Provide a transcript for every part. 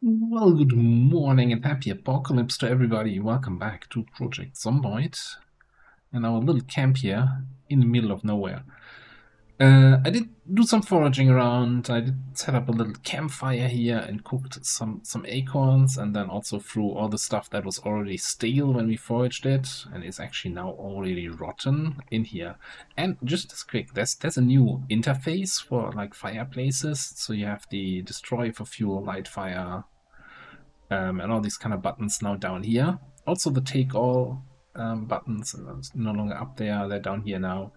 Well, good morning and happy apocalypse to everybody. Welcome back to Project Zomboid and our little camp here in the middle of nowhere. I did do some foraging around. I did set up a little campfire here and cooked some acorns, and then also threw all the stuff that was already stale when we foraged it and is actually now already rotten in here. And just as quick, there's a new interface for like fireplaces. So you have the destroy for fuel, light fire, and all these kind of buttons now down here. Also the take all buttons are no longer up there, they're down here now.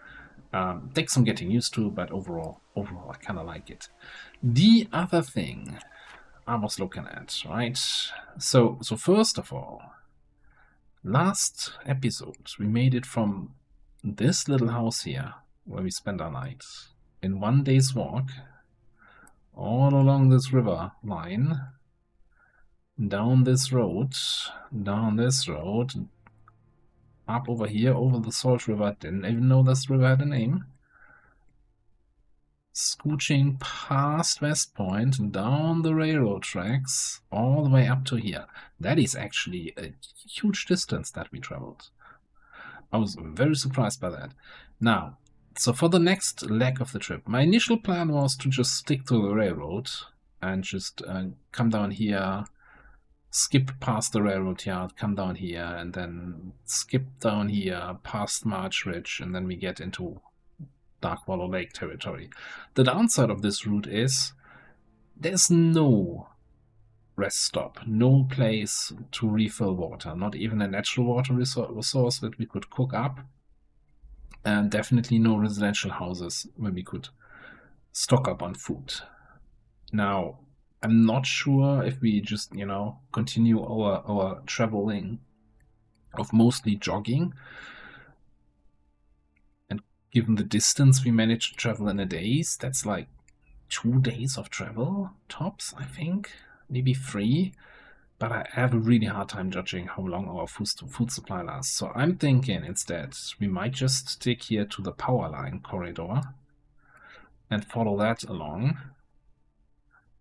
Takes some getting used to, but overall I kind of like it. The other thing I was looking at, right? So first of all, last episode we made it from this little house here where we spent our night in 1 day's walk all along this river line, down this road, up over here, over the Salt River. Didn't even know this river had a name. Scooching past West Point, down the railroad tracks, all the way up to here. That is actually a huge distance that we traveled. I was very surprised by that. Now, so for the next leg of the trip, my initial plan was to just stick to the railroad and just come down here, skip past the railroad yard, come down here, and then skip down here past March Ridge, and then we get into Dark Wallow Lake territory. The downside of this route is there's no rest stop, no place to refill water, not even a natural water resource that we could cook up, and definitely no residential houses where we could stock up on food. Now, I'm not sure if we just, continue our traveling of mostly jogging. And given the distance we managed to travel in a day, that's like 2 days of travel, tops, I think. Maybe 3. But I have a really hard time judging how long our food supply lasts. So I'm thinking instead we might just stick here to the power line corridor and follow that along.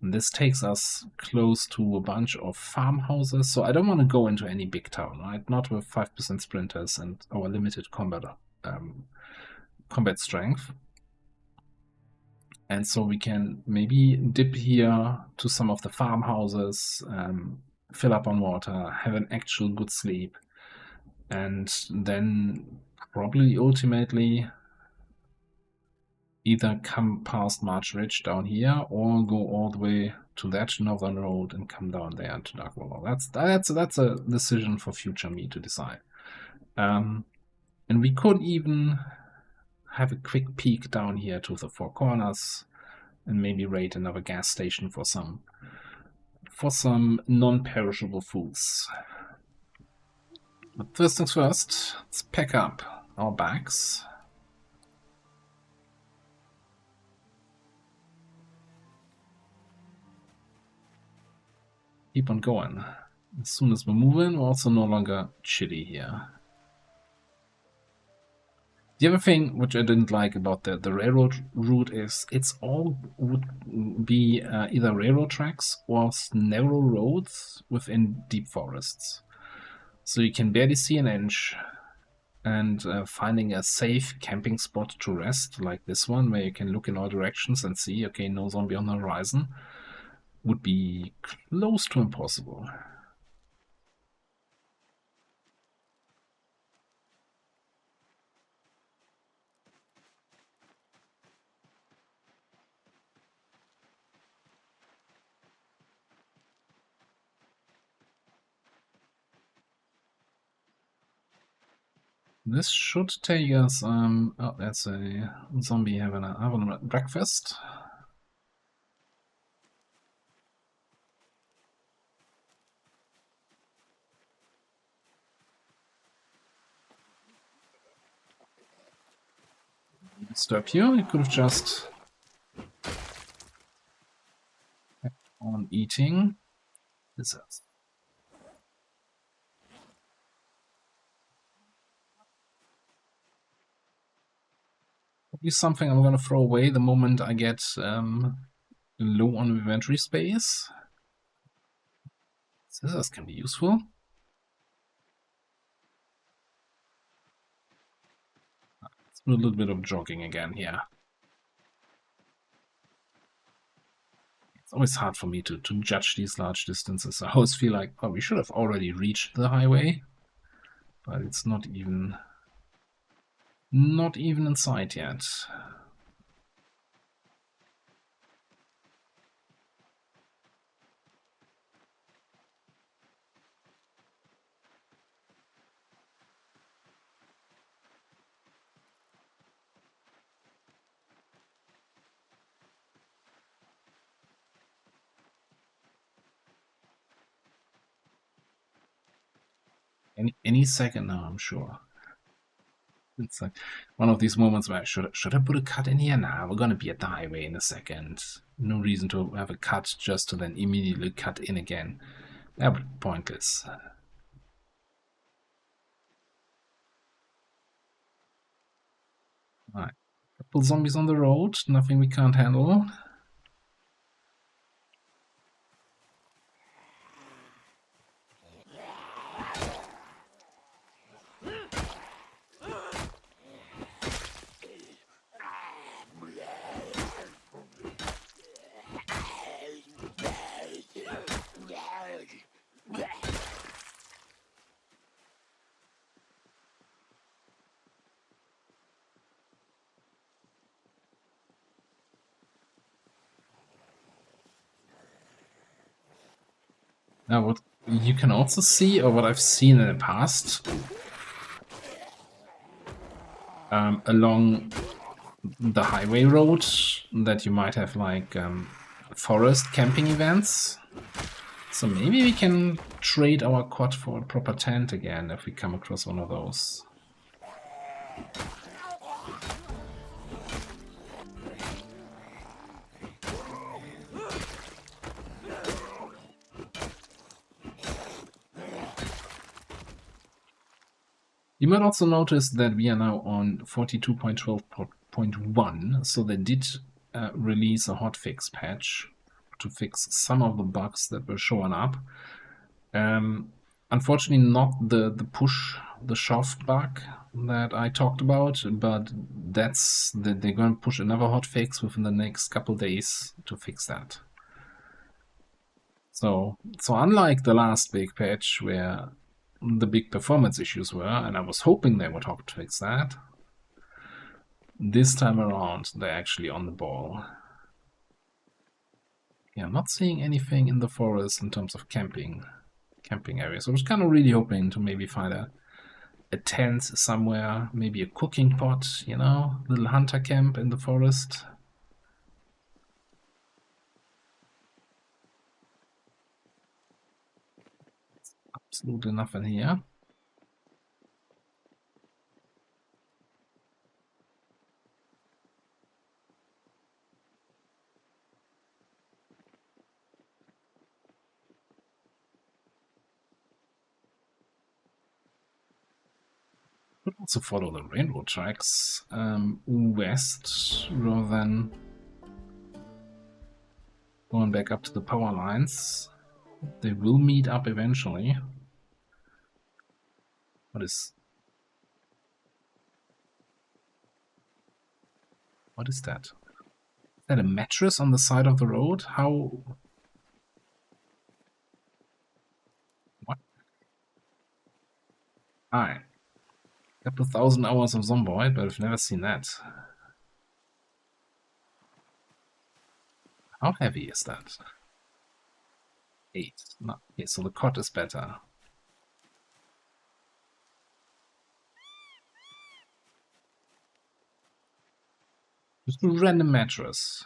And this takes us close to a bunch of farmhouses, so I don't want to go into any big town, right? Not with 5% sprinters and our limited combat strength. And so we can maybe dip here to some of the farmhouses, fill up on water, have an actual good sleep, and then probably ultimately either come past March Ridge down here or go all the way to that northern road and come down there to Dark Wallow. That's a decision for future me to decide. And we could even have a quick peek down here to the Four Corners and maybe raid another gas station for some non-perishable foods. But first things first, let's pack up our bags. Keep on going. As soon as we're moving, we're also no longer chilly here. The other thing which I didn't like about the railroad route is it's all would be either railroad tracks or narrow roads within deep forests. So you can barely see an inch, and finding a safe camping spot to rest, like this one, where you can look in all directions and see, okay, no zombie on the horizon, would be close to impossible. This should take us, oh, that's a zombie having a breakfast. Stop here, you could have just kept on eating. This is probably something I'm gonna throw away the moment I get low on inventory space. Scissors can be useful. Let's do a little bit of jogging again here. It's always hard for me to judge these large distances. I always feel like, oh, we should have already reached the highway, but it's not even in sight yet. Any second now, I'm sure. It's like one of these moments where should I put a cut in here? Nah, we're gonna be at the highway in a second. No reason to have a cut just to then immediately cut in again. That would be pointless. Alright. Couple zombies on the road, nothing we can't handle. Now, what you can also see, or what I've seen in the past, along the highway road, that you might have like forest camping events. So maybe we can trade our quad for a proper tent again if we come across one of those. You might also notice that we are now on 42.12.1, so they did release a hotfix patch to fix some of the bugs that were showing up. Unfortunately, not the shove bug that I talked about, but they're going to push another hotfix within the next couple days to fix that. So unlike the last big patch where the big performance issues were, and I was hoping they would fix that, this time around they're actually on the ball. Yeah, I'm not seeing anything in the forest in terms of camping areas. I was kind of really hoping to maybe find a tent somewhere, maybe a cooking pot, you know, little hunter camp in the forest. Absolutely nothing here. Could also follow the railroad tracks west rather than going back up to the power lines. They will meet up eventually. What is that? Is that a mattress on the side of the road? How? What? Alright. Couple thousand hours of Zomboid, but I've never seen that. How heavy is that? 8. No. Okay, so the cot is better. Just a random mattress.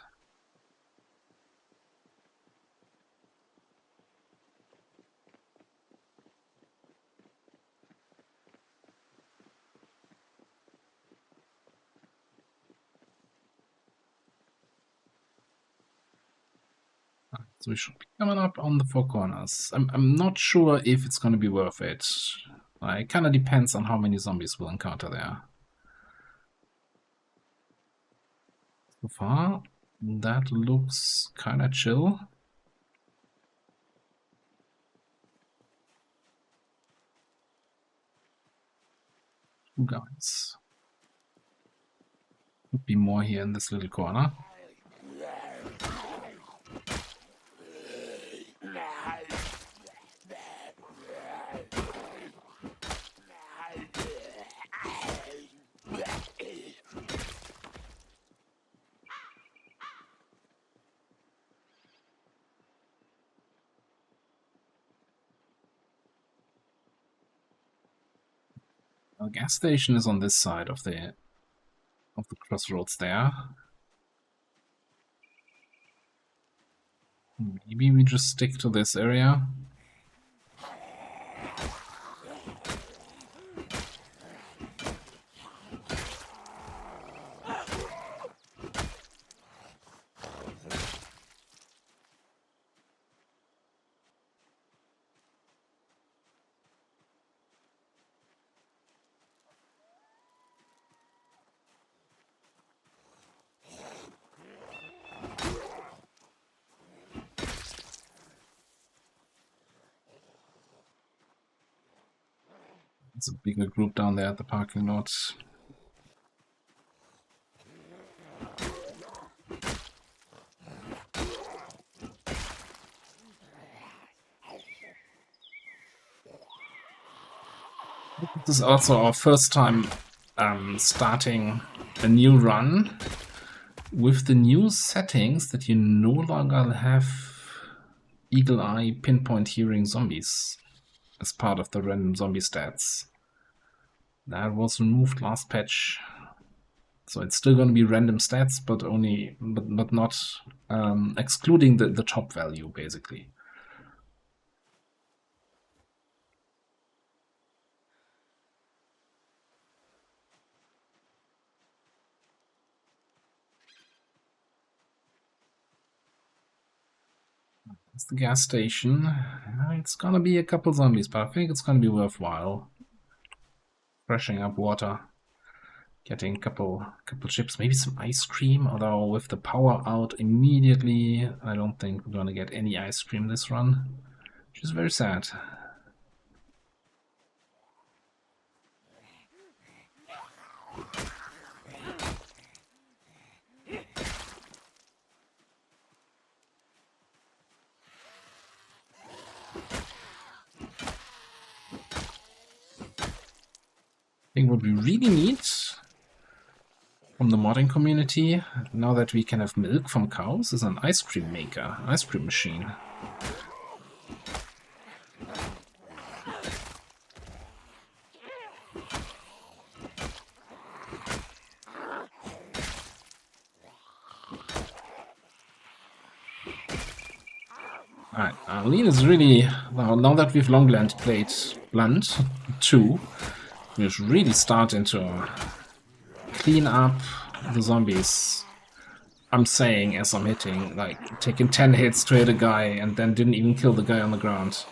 So we should be coming up on the 4 corners. I'm not sure if it's going to be worth it. It kind of depends on how many zombies we'll encounter there. So far, that looks kind of chill. Two guys. Could be more here in this little corner. Our gas station is on this side of the crossroads there. Maybe we just stick to this area. There's a bigger group down there at the parking lot. This is also our first time starting a new run with the new settings that you no longer have eagle eye pinpoint hearing zombies as part of the random zombie stats. That was removed last patch, so it's still going to be random stats, but not excluding the top value basically. It's the gas station. It's gonna be a couple zombies, but I think it's gonna be worthwhile. Freshening up water, getting a couple chips, maybe some ice cream. Although with the power out immediately, I don't think we're gonna get any ice cream this run, which is very sad. I think what we really need from the modding community, now that we can have milk from cows, is an ice cream maker, ice cream machine. Alright, Arlene is really, now that we've Longland played Blunt 2, we're really starting to clean up the zombies. I'm saying as I'm hitting, like taking 10 hits to hit a guy and then didn't even kill the guy on the ground.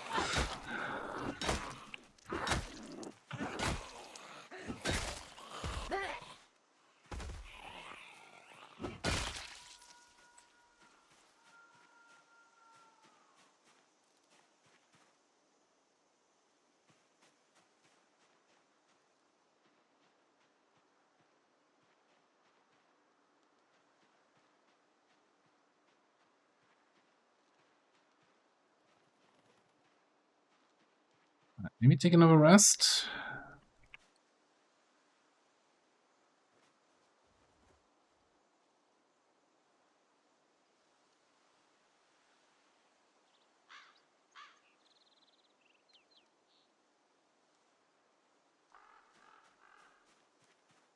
Maybe take another rest.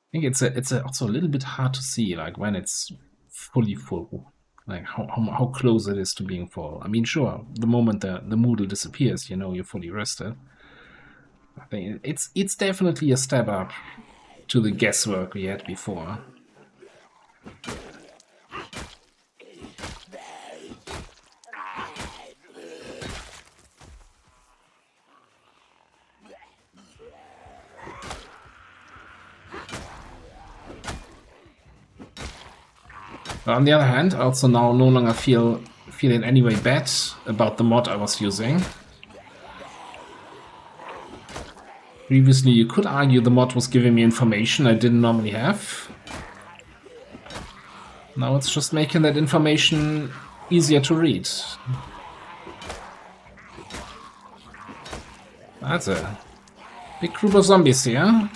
I think it's also a little bit hard to see, like when it's fully full, like how close it is to being full. I mean, sure, the moment the Moodle disappears, you know you're fully rested. I think it's definitely a step up to the guesswork we had before. But on the other hand, I also now no longer feel in any way bad about the mod I was using. Previously, you could argue the mod was giving me information I didn't normally have. Now it's just making that information easier to read. That's a big group of zombies here.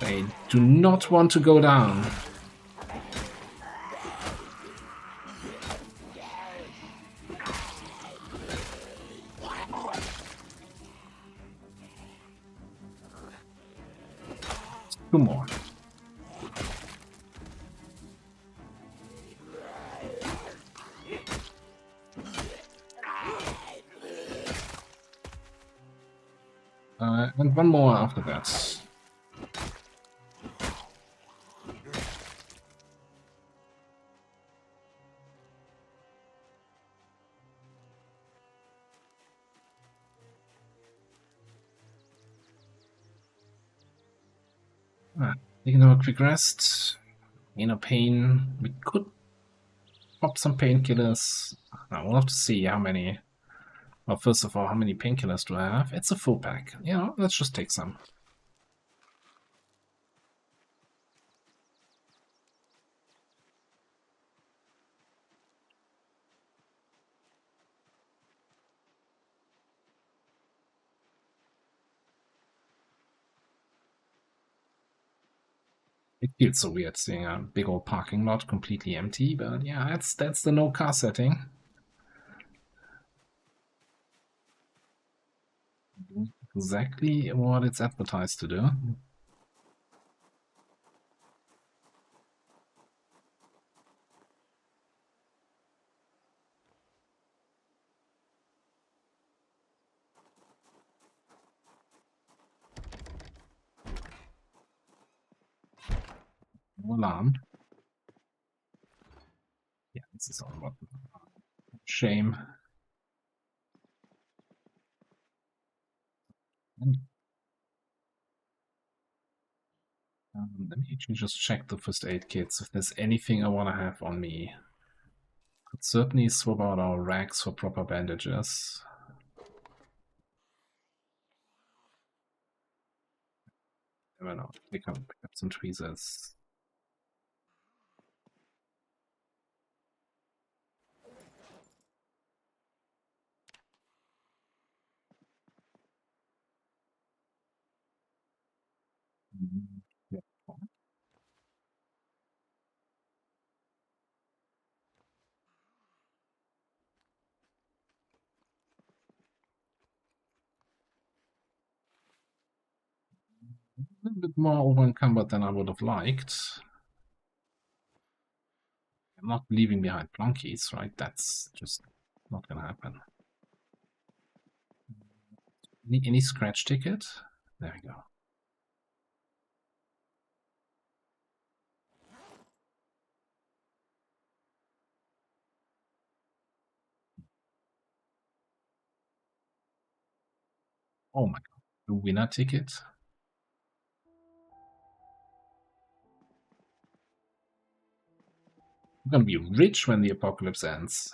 They do not want to go down. Two more. And one more after that. Taking a quick rest. No pain. We could pop some painkillers. Now we'll have to see how many. Well, first of all, how many painkillers do I have? It's a full pack. You know, let's just take some. It feels so weird seeing a big old parking lot completely empty, but yeah, that's the no car setting. Exactly what it's advertised to do. No alarm. Yeah, this is all about shame. And, let me actually just check the first aid kits if there's anything I want to have on me. Could certainly swap out our rags for proper bandages. Never know. Pick up some tweezers. Yeah. A little bit more over-encumbered than I would have liked. I'm not leaving behind plunkies, right? That's just not gonna happen. Any scratch ticket? There we go. Oh my god. The winner ticket? I'm gonna be rich when the apocalypse ends.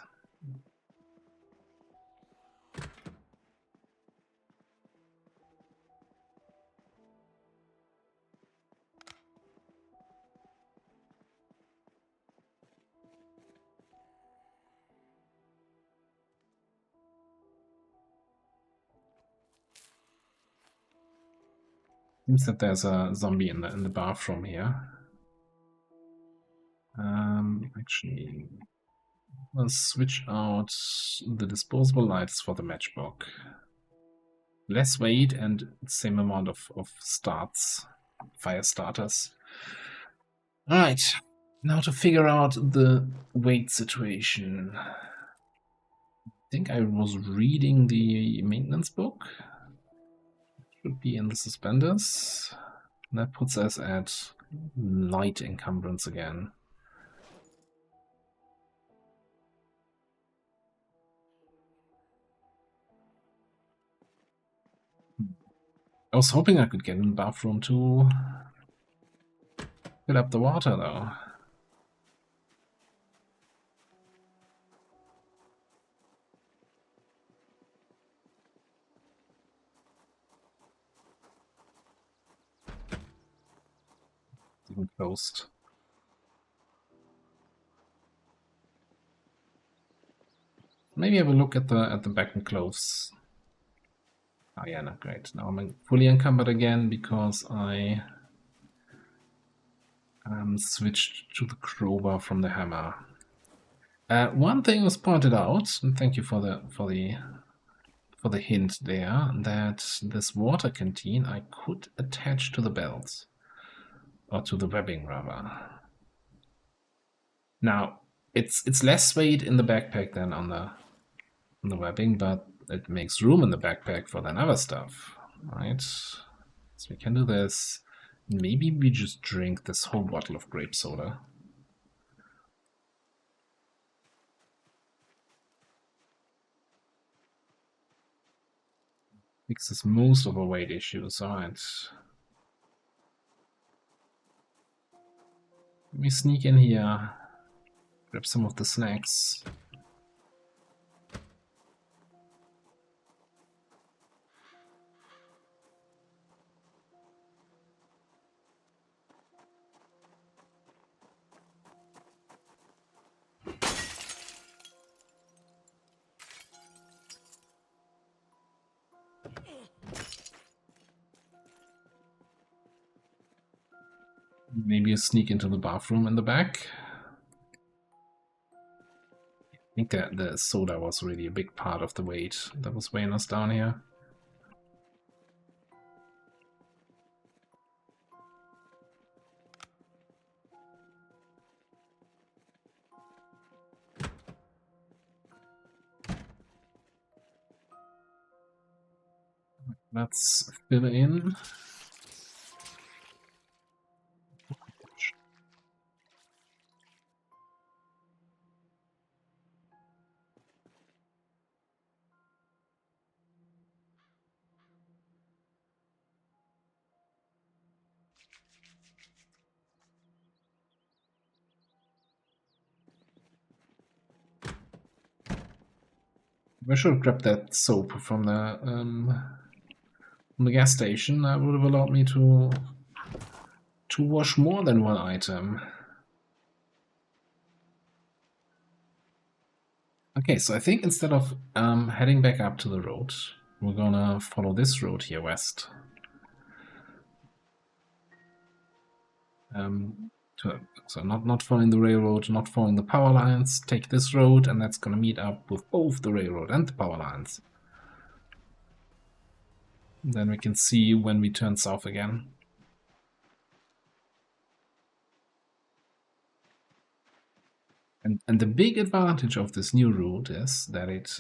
Seems that there's a zombie in the bathroom here. Actually, let's switch out the disposable lights for the matchbook. Less weight and same amount of starts, fire starters. Alright, now to figure out the weight situation. I think I was reading the maintenance book. Should be in the suspenders. That puts us at light encumbrance again. I was hoping I could get in the bathroom to fill up the water, though. even closed. Maybe have a look at the back and close. Oh yeah, no, great. Now I'm fully encumbered again because I switched to the crowbar from the hammer. One thing was pointed out, and thank you for the hint there, that this water canteen I could attach to the belt, or to the webbing rather. Now it's less weight in the backpack than on the webbing, but it makes room in the backpack for then other stuff, right? So we can do this. Maybe we just drink this whole bottle of grape soda. Fixes most of our weight issues, alright. Let me sneak in here, grab some of the snacks. Maybe a sneak into the bathroom in the back. I think that the soda was really a big part of the weight that was weighing us down here. Let's fill in. I should have grabbed that soap from the gas station. That would have allowed me to wash more than one item. Okay, so I think instead of heading back up to the road, we're gonna follow this road here west. So not following the railroad, not following the power lines, take this road, and that's gonna meet up with both the railroad and the power lines. Then we can see when we turn south again. And the big advantage of this new route is that it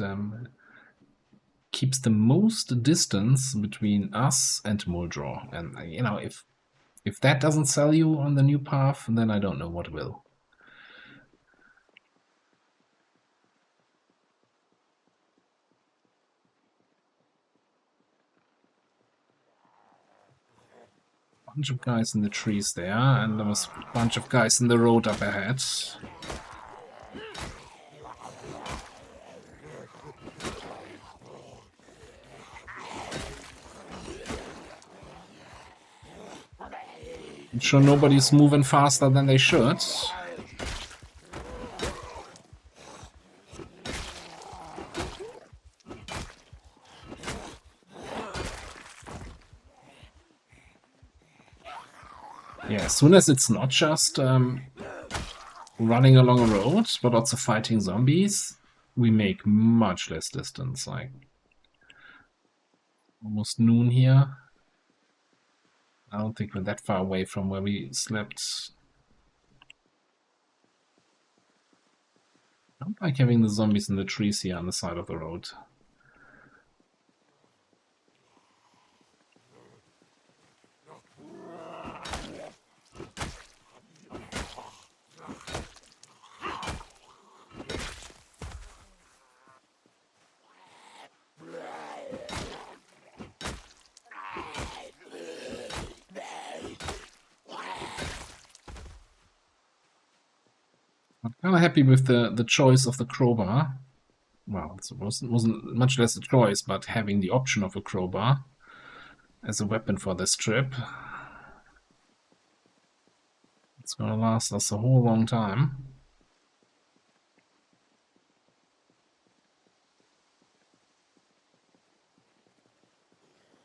keeps the most distance between us and Muldraw. And you know, if that doesn't sell you on the new path, then I don't know what will. Bunch of guys in the trees there, and there was a bunch of guys in the road up ahead. I'm sure nobody's moving faster than they should. Yeah, as soon as it's not just running along a road, but also fighting zombies, we make much less distance, like almost noon here. I don't think we're that far away from where we slept. I don't like having the zombies in the trees here on the side of the road. I'm kind of happy with the choice of the crowbar. Well, it wasn't much less a choice, but having the option of a crowbar as a weapon for this trip. It's gonna last us a whole long time.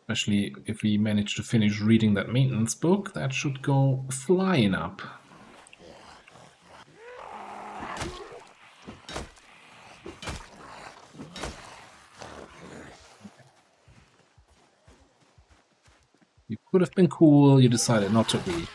Especially if we manage to finish reading that maintenance book, that should go flying up. You could have been cool, you decided not to be.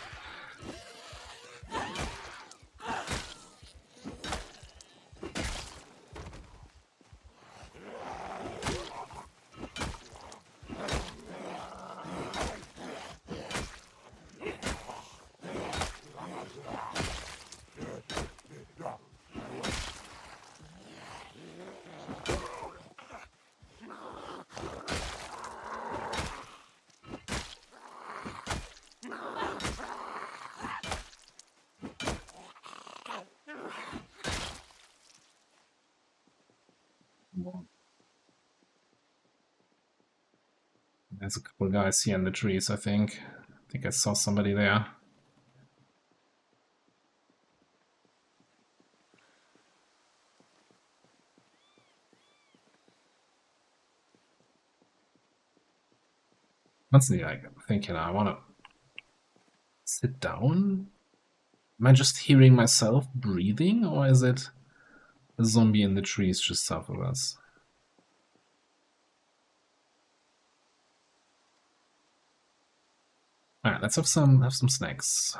There's a couple guys here in the trees, I think. I think I saw somebody there. Constantly like thinking I wanna sit down. Am I just hearing myself breathing, or is it a zombie in the trees just south of us? Alright, let's have some snacks.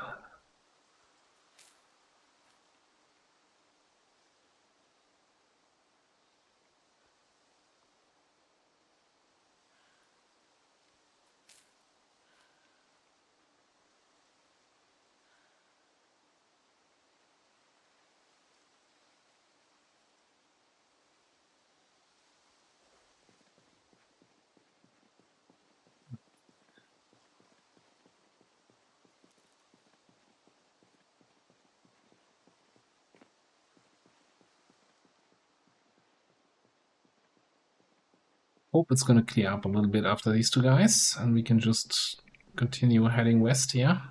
Hope it's gonna clear up a little bit after these two guys, and we can just continue heading west here.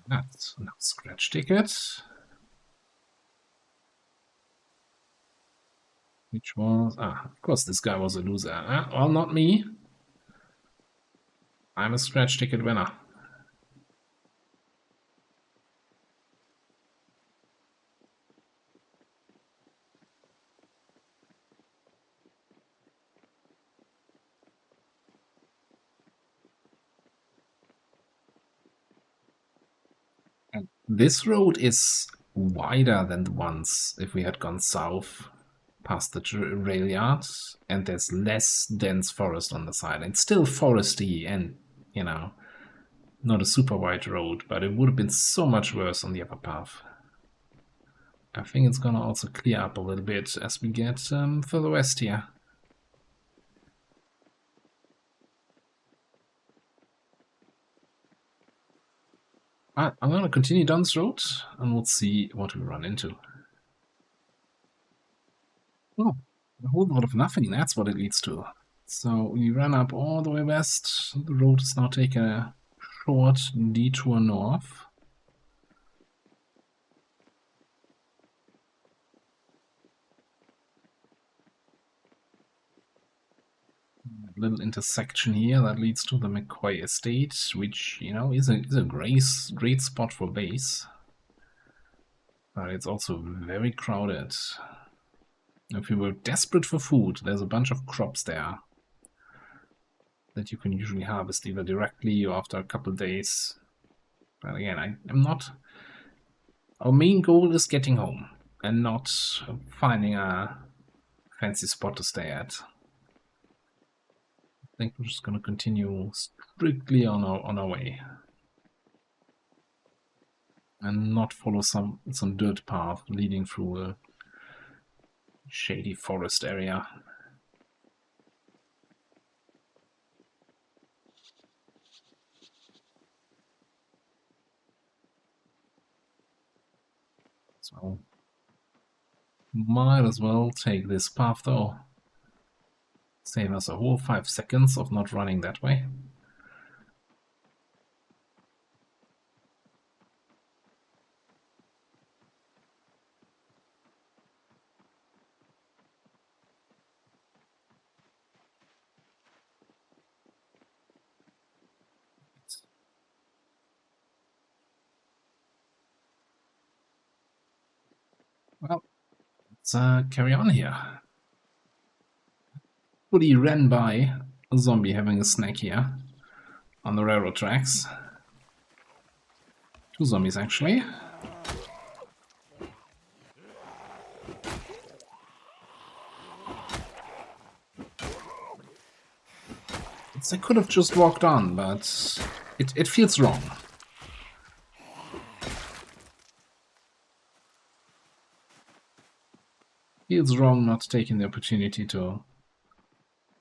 That's no scratch ticket. Which was... of course this guy was a loser. Well, not me. I'm a scratch ticket winner. And this road is wider than the ones if we had gone south past the rail yard, and there's less dense forest on the side. It's still foresty and, you know, not a super wide road, but it would have been so much worse on the other path. I think it's gonna also clear up a little bit as we get further west here. I'm gonna continue down this road and we'll see what we run into. Oh, a whole lot of nothing, that's what it leads to. So we ran up all the way west. The road is now taking a short detour north. A little intersection here that leads to the McCoy estate, which, you know, is a great spot for base. But it's also very crowded. If you were desperate for food, there's a bunch of crops there that you can usually harvest either directly or after a couple days. But again, I'm not... Our main goal is getting home and not finding a fancy spot to stay at. I think we're just going to continue strictly on our way. And not follow some dirt path leading through a shady forest area. So might as well take this path though. Save us a whole 5 seconds of not running that way. Well, let's carry on here. Buddy ran by a zombie having a snack here on the railroad tracks. 2 zombies actually. I could have just walked on, but it feels wrong. Feels wrong not taking the opportunity to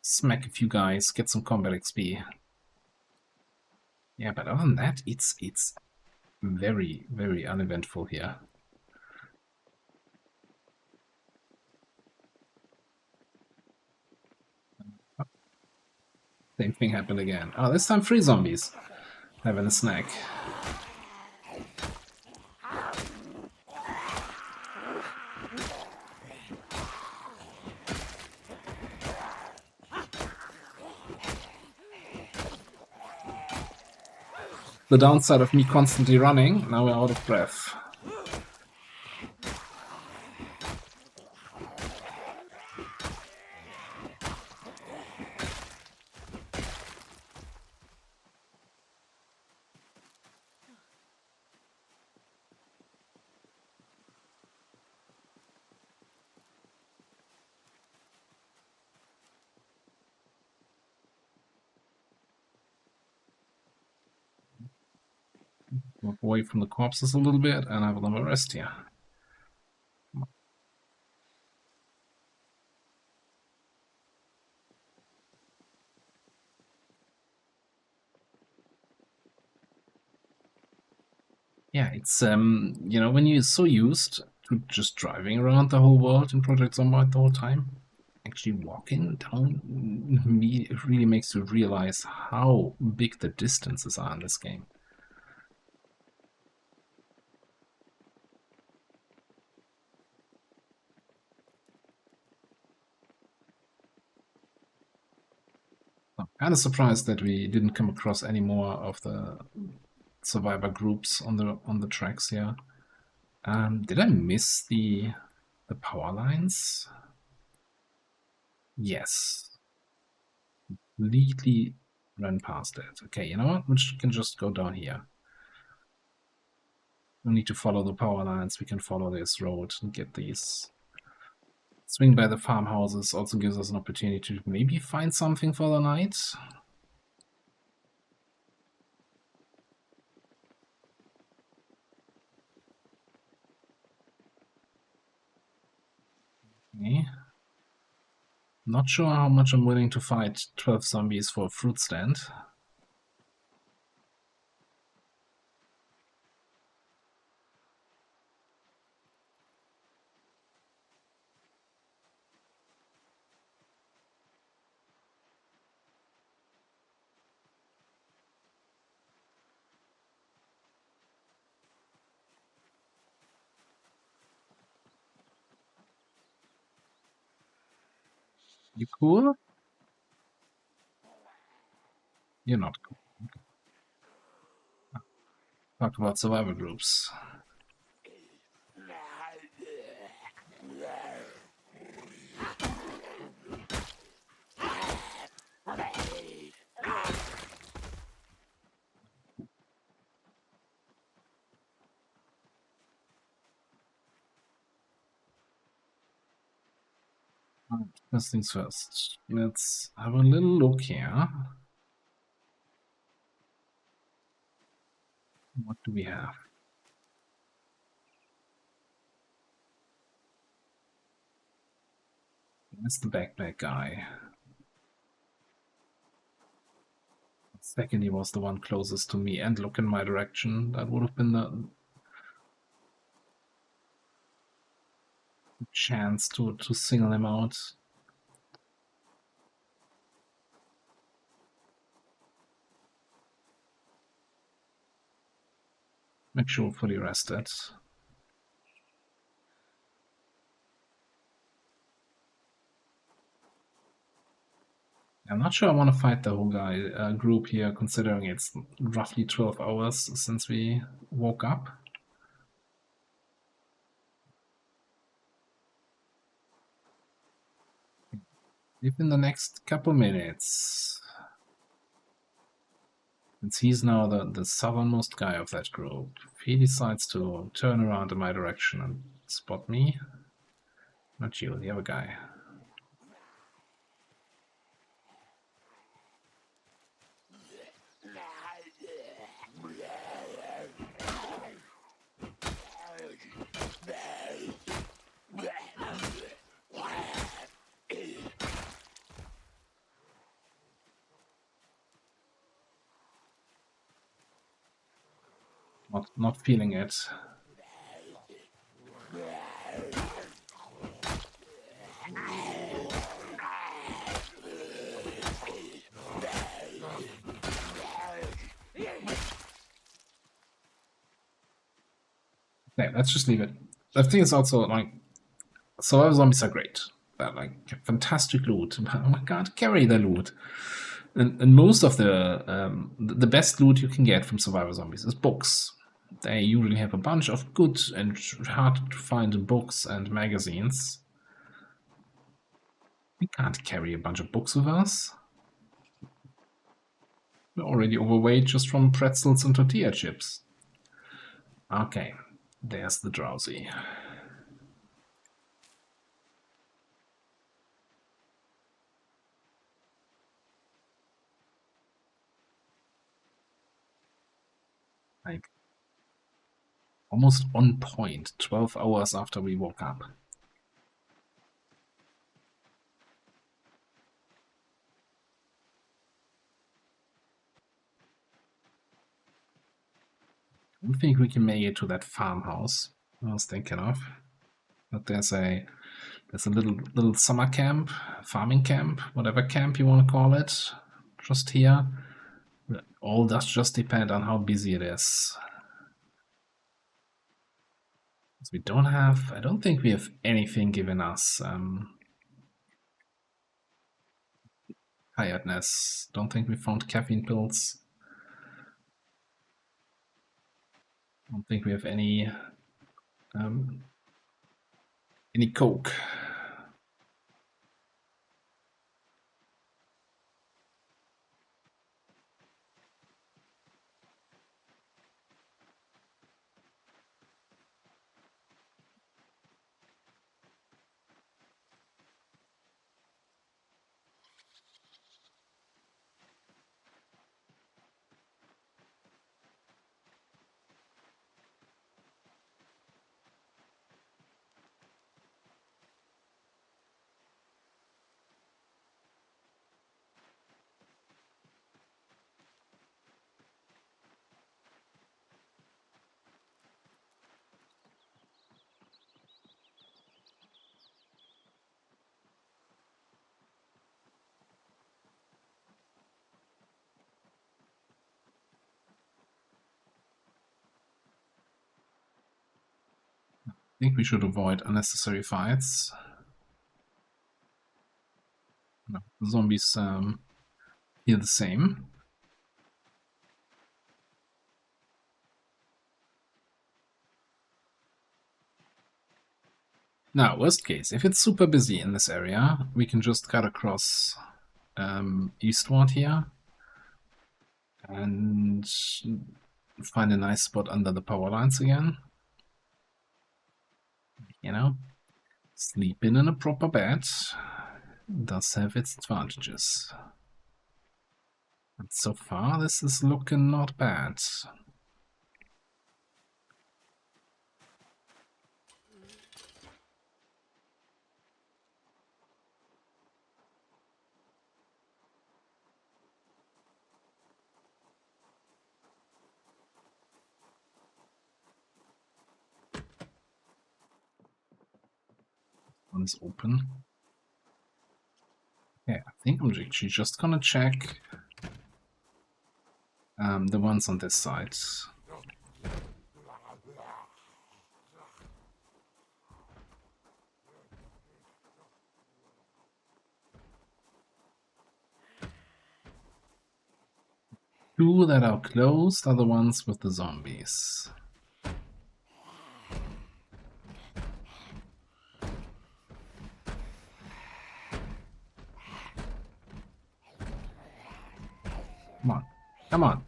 smack a few guys, get some combat XP. Yeah, but other than that, it's very, very uneventful here. Same thing happened again. Oh, this time 3 zombies having a snack. The downside of me constantly running, now we're out of breath. Walk away from the corpses a little bit and have a little rest here. Yeah, it's you know, when you're so used to just driving around the whole world in Project Zomboid the whole time, actually walking down really makes you realize how big the distances are in this game. I'm kind of surprised that we didn't come across any more of the survivor groups on the tracks here. Did I miss the power lines? Yes. Completely ran past it. Okay, you know what? We can just go down here. We need to follow the power lines. We can follow this road and get these. Swing by the farmhouses also gives us an opportunity to maybe find something for the night. Okay. Not sure how much I'm willing to fight 12 zombies for a fruit stand. You cool? You're not cool. Talk about survivor groups. First things first. Let's have a little look here. What do we have? That's the backpack guy. Second, he was the one closest to me and look in my direction. That would have been the... chance to single him out. Make sure fully rested. I'm not sure I want to fight the whole guy group here, considering it's roughly 12 hours since we woke up. Within the next couple minutes. Since he's now the southernmost guy of that group, if he decides to turn around in my direction and spot me, not you, the other guy. Not feeling it. Okay, let's just leave it. The thing is also, like, survival zombies are great. They're like fantastic loot. Oh my god, carry the loot. And most of the best loot you can get from survival zombies is books. They usually have a bunch of good and hard to find books and magazines. We can't carry a bunch of books with us. We're already overweight just from pretzels and tortilla chips. Okay, there's the drowsy. Like, almost on point, 12 hours after we woke up. I don't think we can make it to that farmhouse I was thinking of. But there's a little summer camp, farming camp, whatever camp you want to call it, just here. All does just depend on how busy it is. We don't have, I don't think we have anything given us tiredness. Don't think we found caffeine pills. Don't think we have any coke. I think we should avoid unnecessary fights. No, the zombies feel the same. Now, worst case, if it's super busy in this area, we can just cut across eastward here and find a nice spot under the power lines again. You know, sleeping in a proper bed does have its advantages. And so far, this is looking not bad. One's open. Yeah, I think I'm actually just gonna check the ones on this side. Two that are closed are the ones with the zombies. Come on. Come on.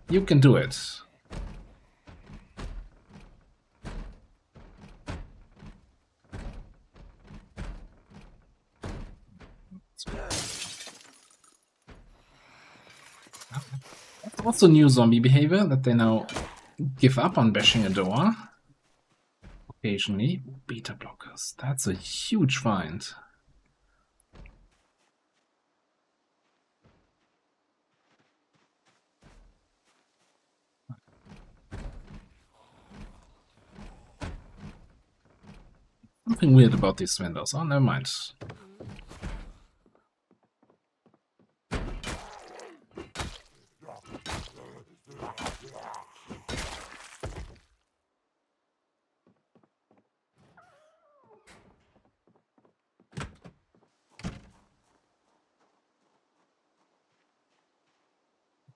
You can do it. That's also new zombie behavior, that they now give up on bashing a door. Occasionally. Beta blockers. That's a huge find. Something weird about these windows. Oh, never mind.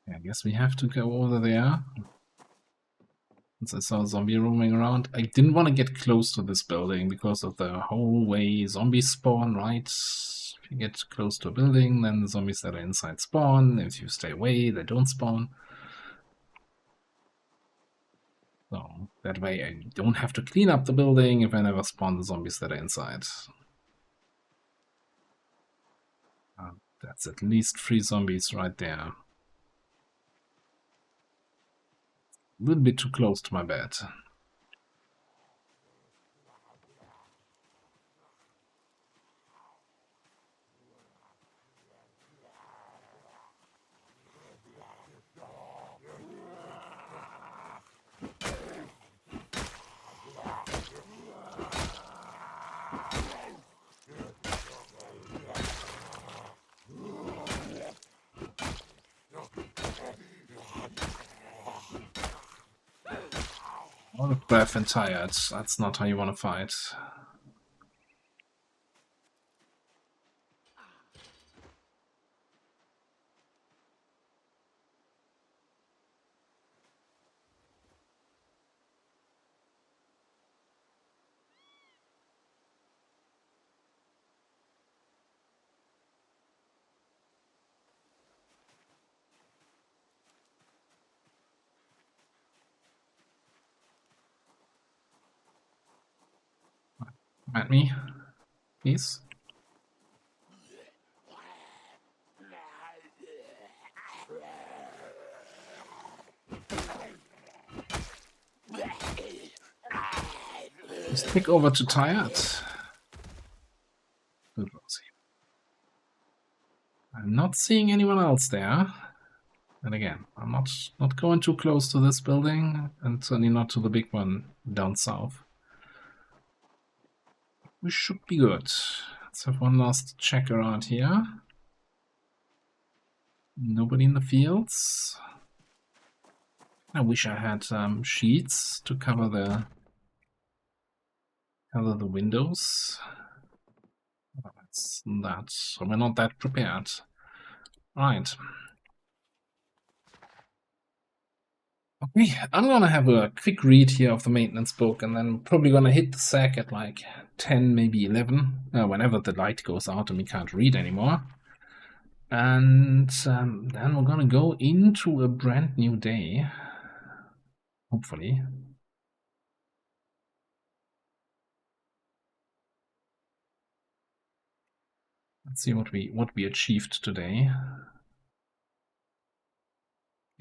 I guess we have to go over there. Since I saw a zombie roaming around. I didn't want to get close to this building because of the whole way zombies spawn, right? If you get close to a building, then the zombies that are inside spawn. If you stay away, they don't spawn. So that way I don't have to clean up the building if I never spawn the zombies that are inside. That's at least 3 zombies right there. A little bit too close to my bed. Out of breath and tired. That's not how you want to fight. Come at me, please. Just click over to tired. Good, Rosie. I'm not seeing anyone else there. And again, I'm not going too close to this building, and certainly not to the big one down south. We should be good. Let's have one last check around here. Nobody in the fields. I wish I had sheets to cover the windows. That's that. So we're not that prepared. Right. Okay, I'm gonna have a quick read here of the maintenance book, and then probably gonna hit the sack at like 10, maybe 11, whenever the light goes out and we can't read anymore. And then we're gonna go into a brand new day, hopefully. Let's see what we achieved today.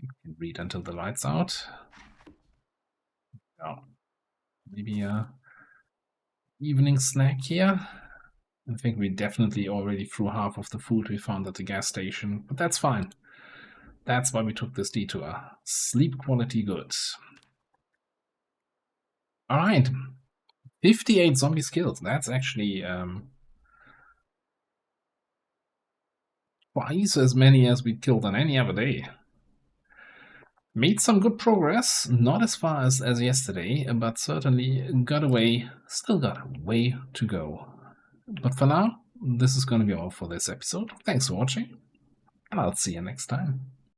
You can read until the light's out. Oh, maybe a evening snack here. I think we definitely already threw half of the food we found at the gas station, but that's fine. That's why we took this detour. Sleep quality good. Alright. 58 zombies killed. That's actually twice as many as we killed on any other day. Made some good progress, not as far as yesterday, but certainly got away, still got a way to go. But for now, this is going to be all for this episode. Thanks for watching, and I'll see you next time.